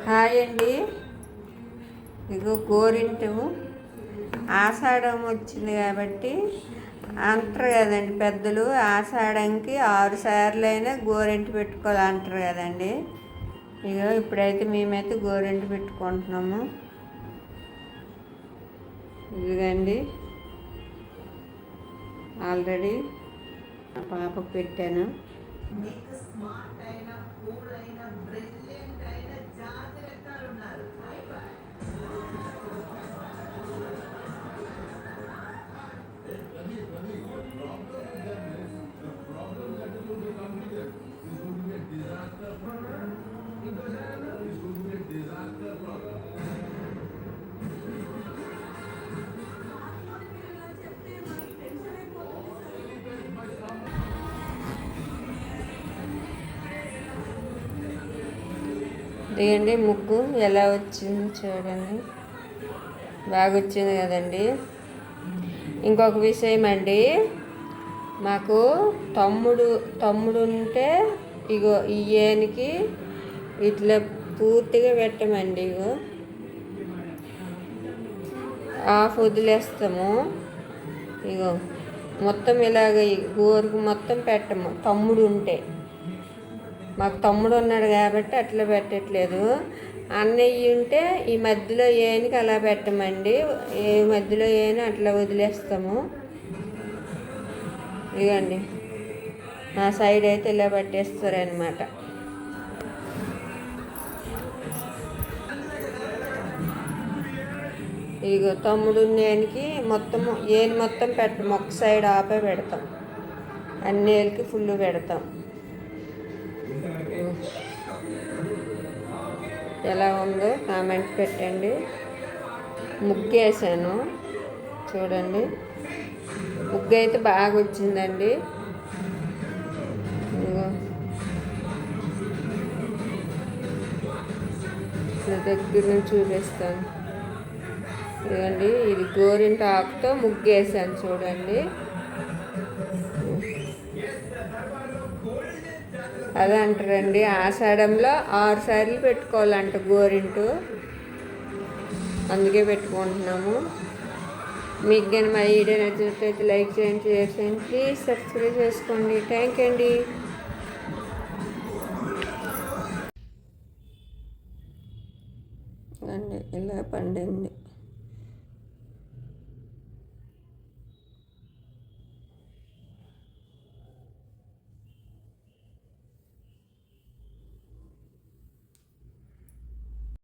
Hi అండి. ఇగో గోరింటు ఆషాఢం వచ్చింది కాబట్టి అంటారు కదండి పెద్దలు, ఆషాఢంకి 6 సార్లు అయినా గోరింటు పెట్టుకోవాలి అంటారు కదండి. ఇగో ఇప్పుడైతే మేమైతే గోరింటు పెట్టుకుంటున్నాము. ఇదిగండి ఆల్రెడీ మా పాపకు పెట్టాను. ఇదిగండి ముగ్గు ఎలా వచ్చింది చూడండి, బాగా వచ్చింది కదండి. ఇంకొక విషయం అండి, మాకు తమ్ముడు ఉంటే ఇగో ఈయనకి ఇట్లా పూర్తిగా పెట్టమండి. ఇగో హాఫ్ వదిలేస్తాము. ఇగో మొత్తం ఇలాగ గోరుకు మొత్తం పెట్టము. తమ్ముడు ఉంటే, మాకు తమ్ముడు ఉన్నాడు కాబట్టి అట్లా పెట్టట్లేదు. అన్నయ్య ఉంటే ఈ మధ్యలో ఏనికి అలా పెట్టమండి. ఏ మధ్యలో ఏని అట్లా వదిలేస్తాము. ఇదండి ఆ సైడ్ అయితే ఇలా పెట్టేస్తారనమాట. ఇగో తమ్ముడు ఏనికి మొత్తము ఏని మొత్తం పెట్టము, ఒక సైడ్ ఆపే పెడతాం. అన్ని ఏళ్ళకి ఫుల్ పెడతాం. ఎలా ఉందో కామెంట్ పెట్టండి. ముగ్గు వేసాను చూడండి, ముగ్గు అయితే బాగా వచ్చిందండి. దగ్గర నుంచి చూపిస్తాను. ఇదండి ఇది గోరింట ఆకుతో ముగ్గు వేసాను చూడండి. అదే అంటారండి, ఆషాఢంలో 6 సార్లు పెట్టుకోవాలంట గోరింటు, అందుకే పెట్టుకుంటున్నాము. మీకు కానీ మా వీడియో నచ్చినట్లయితే లైక్ చేయండి, షేర్ చేయండి, ప్లీజ్ సబ్స్క్రైబ్ చేసుకోండి. థ్యాంక్ యూ అండి. ఇలా పండింది.